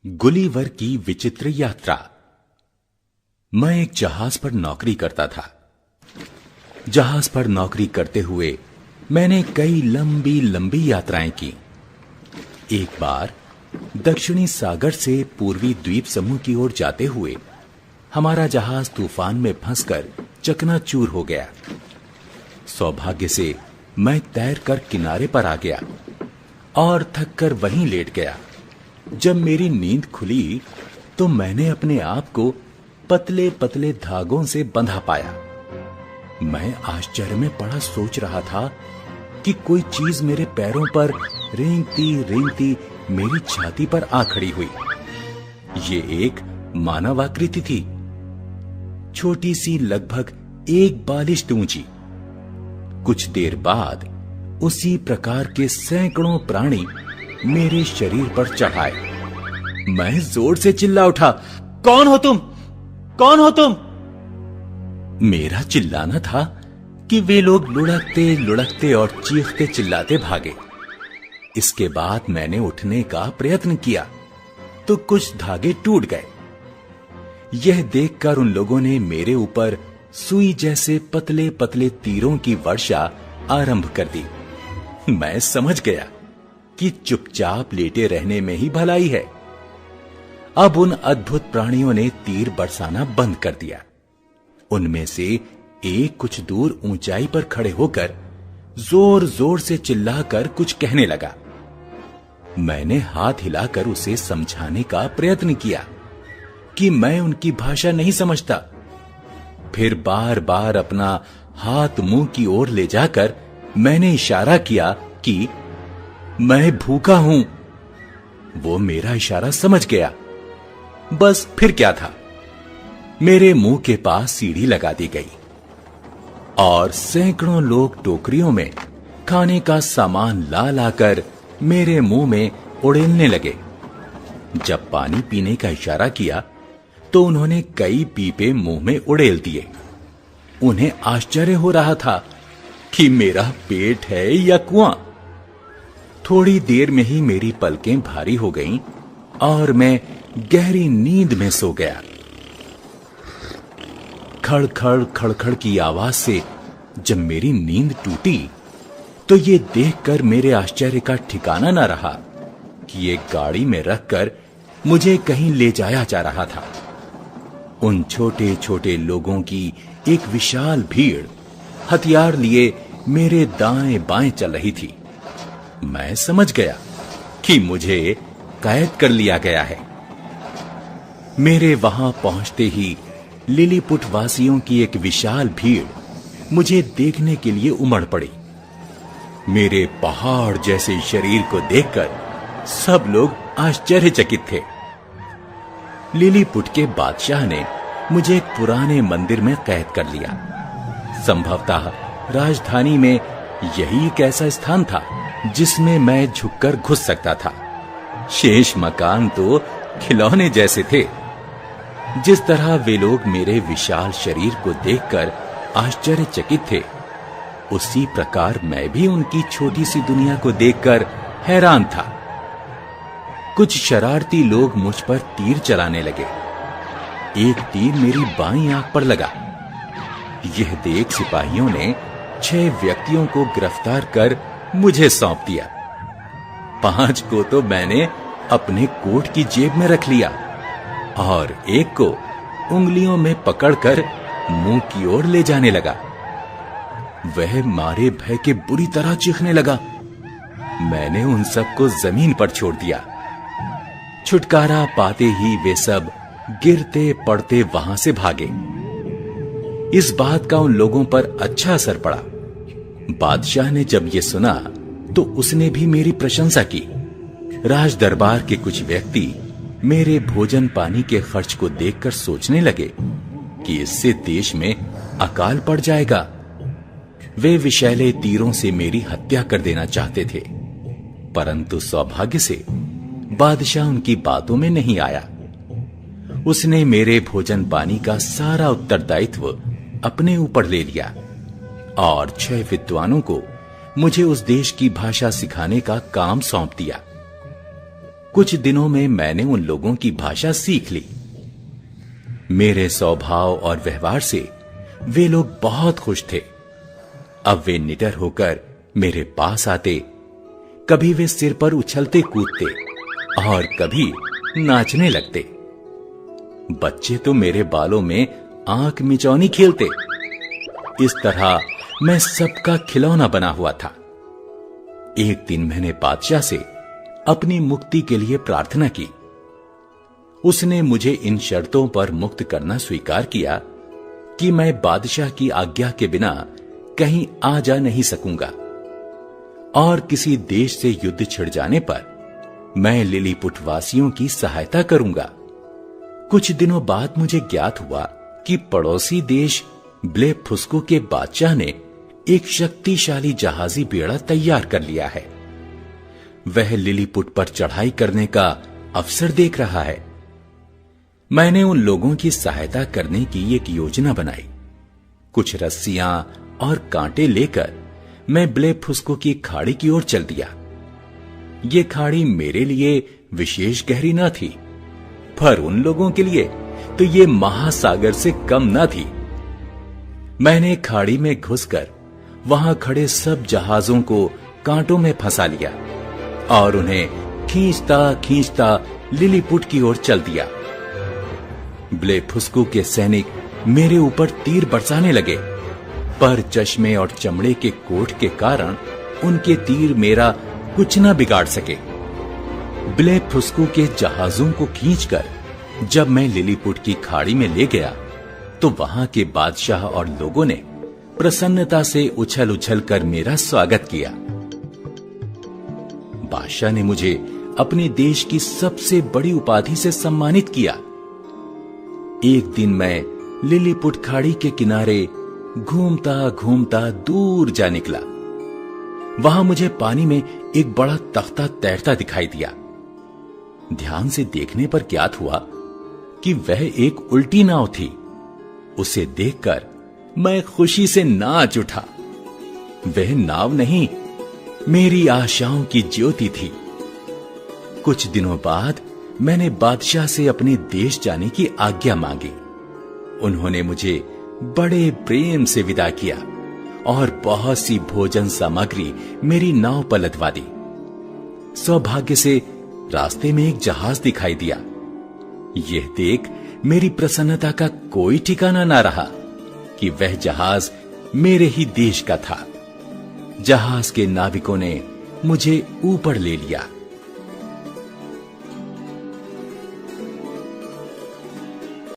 Gulliver की विचित्र यात्रा। मैं एक जहाज पर नौकरी करता था। जहाज पर नौकरी करते हुए मैंने कई लंबी लंबी यात्राएं की। एक बार दक्षिणी सागर से पूर्वी द्वीप समूह की ओर जाते हुए हमारा जहाज तूफान में फंसकर चकनाचूर हो गया। सौभाग्य से मैं तैरकर किनारे पर आ गया और थककर वहीं लेट गया। जब मेरी नींद खुली तो मैंने अपने आप को पतले पतले धागों से बंधा पाया। मैं आश्चर्य में पड़ा सोच रहा था कि कोई चीज मेरे पैरों पर रेंगती रेंगती मेरी छाती पर आ खड़ी हुई। ये एक मानव आकृति थी, छोटी सी, लगभग 1 बालिश ऊंची। कुछ देर बाद उसी प्रकार के सैकड़ों प्राणी मेरे शरीर पर चढ़ आए। मैं जोर से चिल्ला उठा, कौन हो तुम? कौन हो तुम? मेरा चिल्लाना था कि वे लोग लुढ़कते लुढ़कते और चीखते चिल्लाते भागे। इसके बाद मैंने उठने का प्रयत्न किया तो कुछ धागे टूट गए। यह देखकर उन लोगों ने मेरे ऊपर सुई जैसे पतले पतले तीरों की वर्षा आरंभ कर दी। मैं समझ गया कि चुपचाप लेटे रहने में ही भलाई है। अब उन अद्भुत प्राणियों ने तीर बरसाना बंद कर दिया। उनमें से एक कुछ दूर ऊंचाई पर खड़े होकर जोर जोर से चिल्लाकर कुछ कहने लगा। मैंने हाथ हिलाकर उसे समझाने का प्रयत्न किया कि मैं उनकी भाषा नहीं समझता। फिर बार बार अपना हाथ मुंह की ओर ले जाकर मैंने इशारा किया कि मैं भूखा हूं। वो मेरा इशारा समझ गया। बस फिर क्या था, मेरे मुंह के पास सीढ़ी लगा दी गई और सैकड़ों लोग टोकरियों में खाने का सामान ला लाकर मेरे मुंह में उड़ेलने लगे। जब पानी पीने का इशारा किया तो उन्होंने कई पीपे मुंह में उड़ेल दिए। उन्हें आश्चर्य हो रहा था कि मेरा पेट है या कुआं। थोड़ी देर में ही मेरी पलकें भारी हो गईं और मैं गहरी नींद में सो गया। खड़खड़ खड़खड़ की आवाज से जब मेरी नींद टूटी तो ये देखकर मेरे आश्चर्य का ठिकाना न रहा कि एक गाड़ी में रखकर मुझे कहीं ले जाया जा रहा था। उन छोटे छोटे लोगों की एक विशाल भीड़ हथियार लिए मेरे दाएं बाएं चल रही थी। मैं समझ गया कि मुझे कैद कर लिया गया है। मेरे वहां पहुंचते ही लिलीपुट वासियों की एक विशाल भीड़ मुझे देखने के लिए उमड़ पड़ी। मेरे पहाड़ जैसे शरीर को देखकर सब लोग आश्चर्यचकित थे। लिलीपुट के बादशाह ने मुझे एक पुराने मंदिर में कैद कर लिया। संभवतः राजधानी में यही एक ऐसा स्थान था जिसमें मैं झुककर घुस सकता था। शेष मकान तो खिलौने जैसे थे। जिस तरह वे लोग मेरे विशाल शरीर को देखकर आश्चर्यचकित थे, उसी प्रकार मैं भी उनकी छोटी सी दुनिया को देखकर हैरान था। कुछ शरारती लोग मुझ पर तीर चलाने लगे। एक तीर मेरी बाईं आंख पर लगा। यह देख सिपाहियों ने 6 व्यक्तियों को गिरफ्तार कर मुझे सौंप दिया। 5 को तो मैंने अपने कोट की जेब में रख लिया और एक को उंगलियों में पकड़कर मुंह की ओर ले जाने लगा। वह मारे भय के बुरी तरह चीखने लगा। मैंने उन सबको जमीन पर छोड़ दिया। छुटकारा पाते ही वे सब गिरते पड़ते वहां से भागे। इस बात का उन लोगों पर अच्छा असर पड़ा। बादशाह ने जब ये सुना तो उसने भी मेरी प्रशंसा की। राज दरबार के कुछ व्यक्ति मेरे भोजन पानी के खर्च को देखकर सोचने लगे कि इससे देश में अकाल पड़ जाएगा। वे विषैले तीरों से मेरी हत्या कर देना चाहते थे, परंतु सौभाग्य से बादशाह उनकी बातों में नहीं आया। उसने मेरे भोजन पानी का सारा उत्तरदायित्व अपने ऊपर ले लिया और 6 विद्वानों को मुझे उस देश की भाषा सिखाने का काम सौंप दिया। कुछ दिनों में मैंने उन लोगों की भाषा सीख ली। मेरे स्वभाव और व्यवहार से वे लोग बहुत खुश थे। अब वे निडर होकर मेरे पास आते, कभी वे सिर पर उछलते कूदते और कभी नाचने लगते। बच्चे तो मेरे बालों में आंख मिचौनी खेलते। इस तरह मैं सबका खिलौना बना हुआ था। एक दिन मैंने बादशाह से अपनी मुक्ति के लिए प्रार्थना की। उसने मुझे इन शर्तों पर मुक्त करना स्वीकार किया कि मैं बादशाह की आज्ञा के बिना कहीं आ जा नहीं सकूंगा, और किसी देश से युद्ध छिड़ जाने पर मैं लिलीपुट वासियों की सहायता करूंगा। कुछ दिनों बाद मुझे ज्ञात हुआ कि पड़ोसी देश ब्लेफुस्को के बादशाह ने एक शक्तिशाली जहाजी बेड़ा तैयार कर लिया है। वह लिलीपुट पर चढ़ाई करने का अवसर देख रहा है। मैंने उन लोगों की सहायता करने की एक योजना बनाई। कुछ रस्सियां और कांटे लेकर मैं ब्लेफुस्को की खाड़ी की ओर चल दिया। यह खाड़ी मेरे लिए विशेष गहरी न थी, पर उन लोगों के लिए तो ये महासागर से कम न थी। मैंने खाड़ी में घुसकर वहां खड़े सब जहाजों को कांटों में फंसा लिया और उन्हें खींचता खींचता लिलीपुट की ओर चल दिया। ब्लेफुस्को के सैनिक मेरे ऊपर तीर बरसाने लगे, पर चश्मे और चमड़े के कोट के कारण उनके तीर मेरा कुछ न बिगाड़ सके। ब्लेफुस्को के जहाजों को खींचकर जब मैं लिलीपुट की खाड़ी में ले गया तो वहां के बादशाह और लोगों ने प्रसन्नता से उछल उछल कर मेरा स्वागत किया। बादशाह ने मुझे अपने देश की सबसे बड़ी उपाधि से सम्मानित किया। एक दिन मैं लिलीपुट खाड़ी के किनारे घूमता घूमता दूर जा निकला। वहां मुझे पानी में एक बड़ा तख्ता तैरता दिखाई दिया। ध्यान से देखने पर ज्ञात हुआ कि वह एक उल्टी नाव थी। उसे देखकर मैं खुशी से नाच उठा। वह नाव नहीं, मेरी आशाओं की ज्योति थी। कुछ दिनों बाद मैंने बादशाह से अपने देश जाने की आज्ञा मांगी। उन्होंने मुझे बड़े प्रेम से विदा किया और बहुत सी भोजन सामग्री मेरी नाव पर लदवा दी। सौभाग्य से रास्ते में एक जहाज दिखाई दिया। यह देख मेरी प्रसन्नता का कोई ठिकाना ना रहा कि वह जहाज मेरे ही देश का था। जहाज के नाविकों ने मुझे ऊपर ले लिया।